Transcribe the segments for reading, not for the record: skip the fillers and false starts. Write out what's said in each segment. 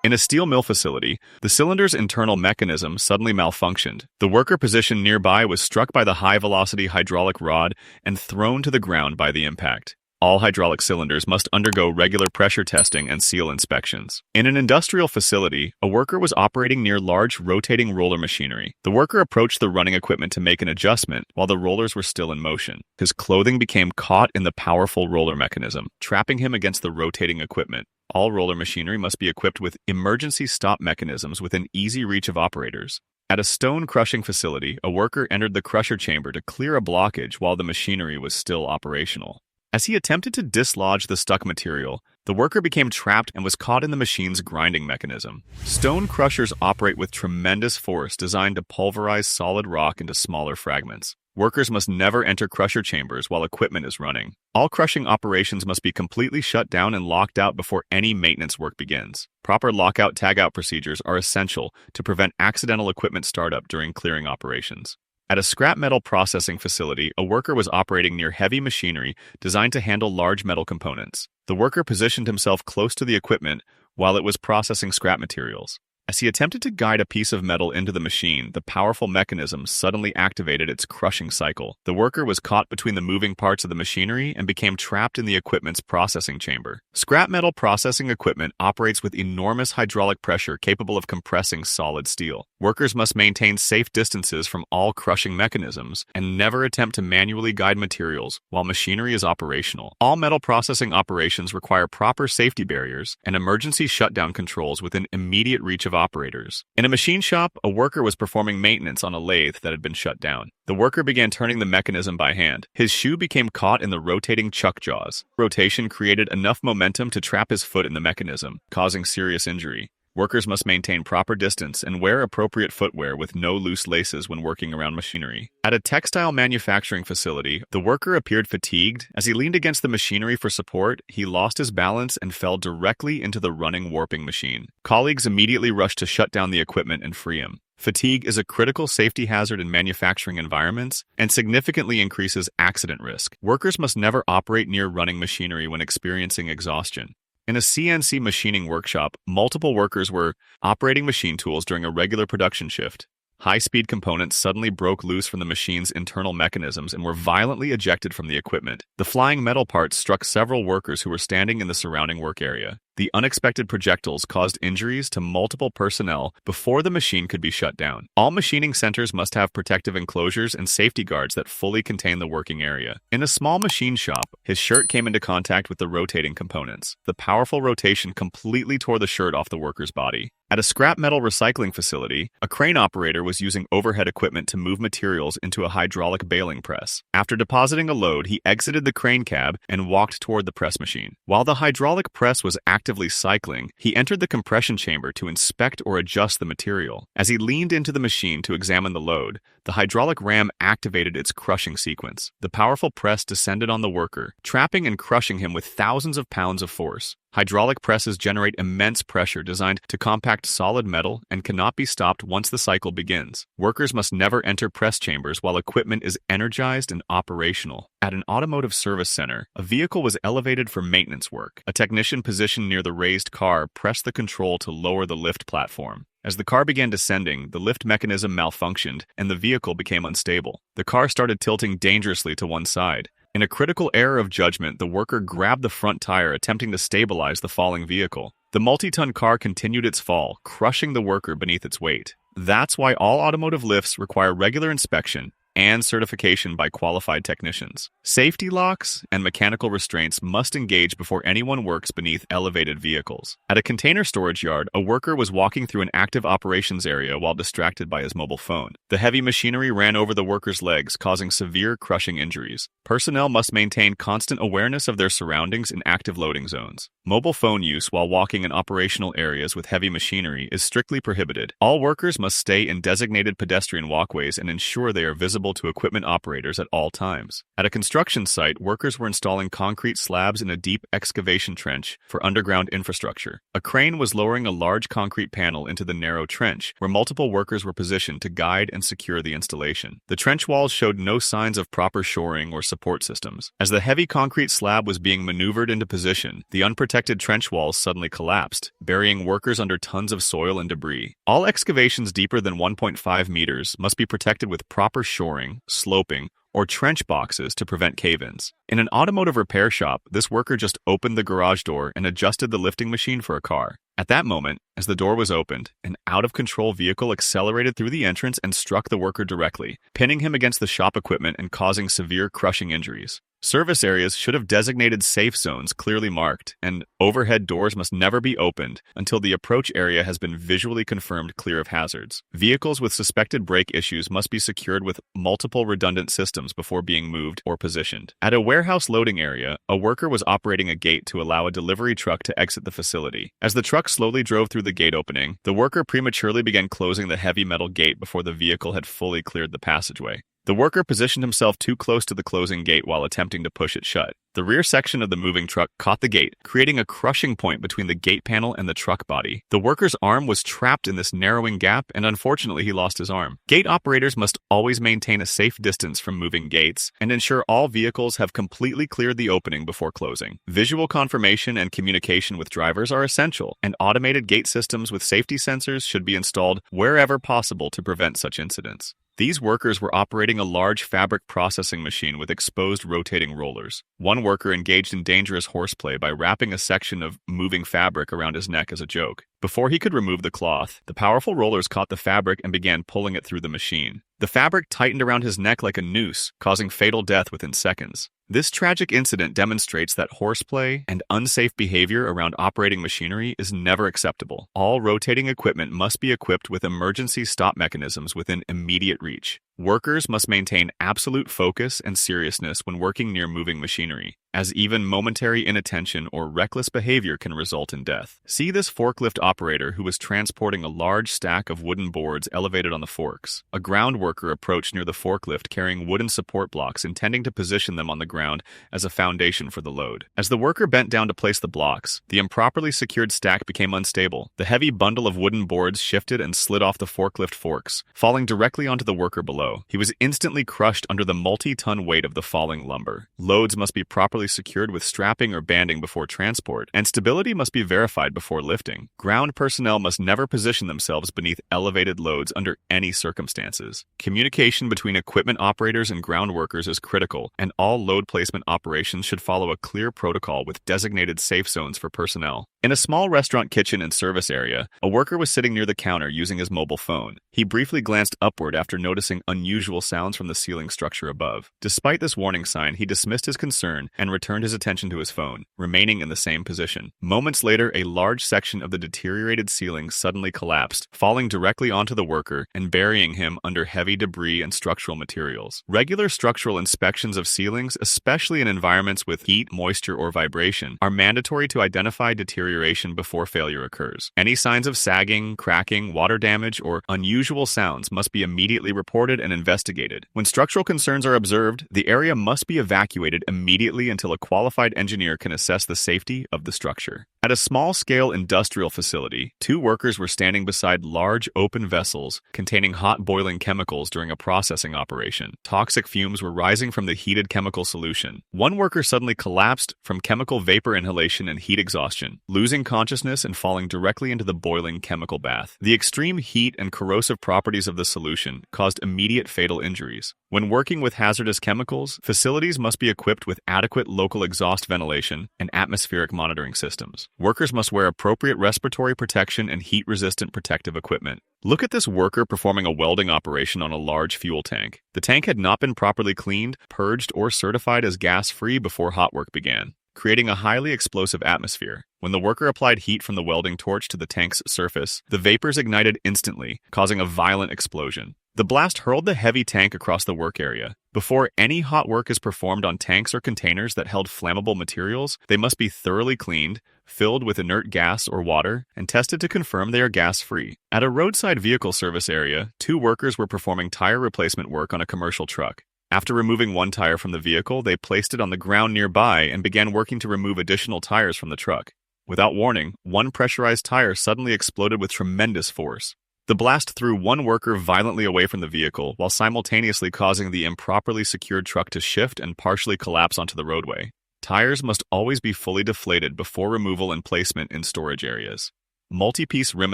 In a steel mill facility, the cylinder's internal mechanism suddenly malfunctioned. The worker positioned nearby was struck by the high-velocity hydraulic rod and thrown to the ground by the impact. All hydraulic cylinders must undergo regular pressure testing and seal inspections. In an industrial facility, a worker was operating near large rotating roller machinery. The worker approached the running equipment to make an adjustment while the rollers were still in motion. His clothing became caught in the powerful roller mechanism, trapping him against the rotating equipment. All roller machinery must be equipped with emergency stop mechanisms within easy reach of operators. At a stone crushing facility, a worker entered the crusher chamber to clear a blockage while the machinery was still operational. As he attempted to dislodge the stuck material, the worker became trapped and was caught in the machine's grinding mechanism. Stone crushers operate with tremendous force designed to pulverize solid rock into smaller fragments. Workers must never enter crusher chambers while equipment is running. All crushing operations must be completely shut down and locked out before any maintenance work begins. Proper lockout-tagout procedures are essential to prevent accidental equipment startup during clearing operations. At a scrap metal processing facility, a worker was operating near heavy machinery designed to handle large metal components. The worker positioned himself close to the equipment while it was processing scrap materials. As he attempted to guide a piece of metal into the machine, the powerful mechanism suddenly activated its crushing cycle. The worker was caught between the moving parts of the machinery and became trapped in the equipment's processing chamber. Scrap metal processing equipment operates with enormous hydraulic pressure capable of compressing solid steel. Workers must maintain safe distances from all crushing mechanisms and never attempt to manually guide materials while machinery is operational. All metal processing operations require proper safety barriers and emergency shutdown controls within immediate reach of operators. In a machine shop, a worker was performing maintenance on a lathe that had been shut down. The worker began turning the mechanism by hand. His shoe became caught in the rotating chuck jaws. Rotation created enough momentum to trap his foot in the mechanism, causing serious injury. Workers must maintain proper distance and wear appropriate footwear with no loose laces when working around machinery. At a textile manufacturing facility, the worker appeared fatigued. As he leaned against the machinery for support, he lost his balance and fell directly into the running warping machine. Colleagues immediately rushed to shut down the equipment and free him. Fatigue is a critical safety hazard in manufacturing environments and significantly increases accident risk. Workers must never operate near running machinery when experiencing exhaustion. In a CNC machining workshop, multiple workers were operating machine tools during a regular production shift. High-speed components suddenly broke loose from the machine's internal mechanisms and were violently ejected from the equipment. The flying metal parts struck several workers who were standing in the surrounding work area. The unexpected projectiles caused injuries to multiple personnel before the machine could be shut down. All machining centers must have protective enclosures and safety guards that fully contain the working area. In a small machine shop, his shirt came into contact with the rotating components. The powerful rotation completely tore the shirt off the worker's body. At a scrap metal recycling facility, a crane operator was using overhead equipment to move materials into a hydraulic baling press. After depositing a load, he exited the crane cab and walked toward the press machine. While the hydraulic press was actively cycling, he entered the compression chamber to inspect or adjust the material. As he leaned into the machine to examine the load, the hydraulic ram activated its crushing sequence. The powerful press descended on the worker, trapping and crushing him with thousands of pounds of force. Hydraulic presses generate immense pressure designed to compact solid metal and cannot be stopped once the cycle begins. Workers must never enter press chambers while equipment is energized and operational. At an automotive service center, a vehicle was elevated for maintenance work. A technician positioned near the raised car pressed the control to lower the lift platform. As the car began descending, the lift mechanism malfunctioned and the vehicle became unstable. The car started tilting dangerously to one side. In a critical error of judgment, the worker grabbed the front tire, attempting to stabilize the falling vehicle. The multi-ton car continued its fall, crushing the worker beneath its weight. That's why all automotive lifts require regular inspection and certification by qualified technicians. Safety locks and mechanical restraints must engage before anyone works beneath elevated vehicles. At a container storage yard, a worker was walking through an active operations area while distracted by his mobile phone. The heavy machinery ran over the worker's legs, causing severe crushing injuries. Personnel must maintain constant awareness of their surroundings in active loading zones. Mobile phone use while walking in operational areas with heavy machinery is strictly prohibited. All workers must stay in designated pedestrian walkways and ensure they are visible visible to equipment operators at all times. At a construction site, workers were installing concrete slabs in a deep excavation trench for underground infrastructure. A crane was lowering a large concrete panel into the narrow trench, where multiple workers were positioned to guide and secure the installation. The trench walls showed no signs of proper shoring or support systems. As the heavy concrete slab was being maneuvered into position, the unprotected trench walls suddenly collapsed, burying workers under tons of soil and debris. All excavations deeper than 1.5 meters must be protected with proper shoring, sloping, or trench boxes to prevent cave-ins. In an automotive repair shop, this worker just opened the garage door and adjusted the lifting machine for a car. At that moment, as the door was opened, an out-of-control vehicle accelerated through the entrance and struck the worker directly, pinning him against the shop equipment and causing severe crushing injuries. Service areas should have designated safe zones clearly marked, and overhead doors must never be opened until the approach area has been visually confirmed clear of hazards. Vehicles with suspected brake issues must be secured with multiple redundant systems before being moved or positioned. At a warehouse loading area, a worker was operating a gate to allow a delivery truck to exit the facility. As the truck slowly drove through the gate opening, the worker prematurely began closing the heavy metal gate before the vehicle had fully cleared the passageway. The worker positioned himself too close to the closing gate while attempting to push it shut. The rear section of the moving truck caught the gate, creating a crushing point between the gate panel and the truck body. The worker's arm was trapped in this narrowing gap, and unfortunately he lost his arm. Gate operators must always maintain a safe distance from moving gates and ensure all vehicles have completely cleared the opening before closing. Visual confirmation and communication with drivers are essential, and automated gate systems with safety sensors should be installed wherever possible to prevent such incidents. These workers were operating a large fabric processing machine with exposed rotating rollers. One worker engaged in dangerous horseplay by wrapping a section of moving fabric around his neck as a joke. Before he could remove the cloth, the powerful rollers caught the fabric and began pulling it through the machine. The fabric tightened around his neck like a noose, causing fatal death within seconds. This tragic incident demonstrates that horseplay and unsafe behavior around operating machinery is never acceptable. All rotating equipment must be equipped with emergency stop mechanisms within immediate reach. Workers must maintain absolute focus and seriousness when working near moving machinery, as even momentary inattention or reckless behavior can result in death. See this forklift operator who was transporting a large stack of wooden boards elevated on the forks. A ground worker approached near the forklift carrying wooden support blocks, intending to position them on the ground as a foundation for the load. As the worker bent down to place the blocks, the improperly secured stack became unstable. The heavy bundle of wooden boards shifted and slid off the forklift forks, falling directly onto the worker below. He was instantly crushed under the multi-ton weight of the falling lumber. Loads must be properly secured with strapping or banding before transport, and stability must be verified before lifting. Ground personnel must never position themselves beneath elevated loads under any circumstances. Communication between equipment operators and ground workers is critical, and all load placement operations should follow a clear protocol with designated safe zones for personnel. In a small restaurant kitchen and service area, a worker was sitting near the counter using his mobile phone. He briefly glanced upward after noticing unusual sounds from the ceiling structure above. Despite this warning sign, he dismissed his concern and returned his attention to his phone, remaining in the same position. Moments later, a large section of the deteriorated ceiling suddenly collapsed, falling directly onto the worker and burying him under heavy debris and structural materials. Regular structural inspections of ceilings, especially in environments with heat, moisture, or vibration, are mandatory to identify deterioration before failure occurs. Any signs of sagging, cracking, water damage, or unusual sounds must be immediately reported and investigated. When structural concerns are observed, the area must be evacuated immediately until a qualified engineer can assess the safety of the structure. At a small-scale industrial facility, two workers were standing beside large open vessels containing hot boiling chemicals during a processing operation. Toxic fumes were rising from the heated chemical solution. One worker suddenly collapsed from chemical vapor inhalation and heat exhaustion, losing consciousness and falling directly into the boiling chemical bath. The extreme heat and corrosive properties of the solution caused immediate fatal injuries. When working with hazardous chemicals, facilities must be equipped with adequate local exhaust ventilation and atmospheric monitoring systems. Workers must wear appropriate respiratory protection and heat-resistant protective equipment. Look at this worker performing a welding operation on a large fuel tank. The tank had not been properly cleaned, purged, or certified as gas-free before hot work began. creating a highly explosive atmosphere. When the worker applied heat from the welding torch to the tank's surface, the vapors ignited instantly, causing a violent explosion. The blast hurled the heavy tank across the work area. Before any hot work is performed on tanks or containers that held flammable materials, they must be thoroughly cleaned, filled with inert gas or water, and tested to confirm they are gas-free. At a roadside vehicle service area, 2 workers were performing tire replacement work on a commercial truck. After removing one tire from the vehicle, they placed it on the ground nearby and began working to remove additional tires from the truck. Without warning, one pressurized tire suddenly exploded with tremendous force. The blast threw one worker violently away from the vehicle, while simultaneously causing the improperly secured truck to shift and partially collapse onto the roadway. Tires must always be fully deflated before removal and placement in storage areas. Multi-piece rim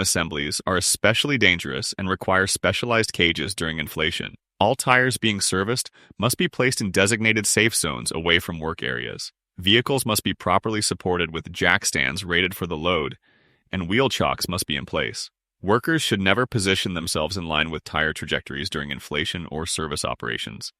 assemblies are especially dangerous and require specialized cages during inflation. All tires being serviced must be placed in designated safe zones away from work areas. Vehicles must be properly supported with jack stands rated for the load, and wheel chocks must be in place. Workers should never position themselves in line with tire trajectories during inflation or service operations.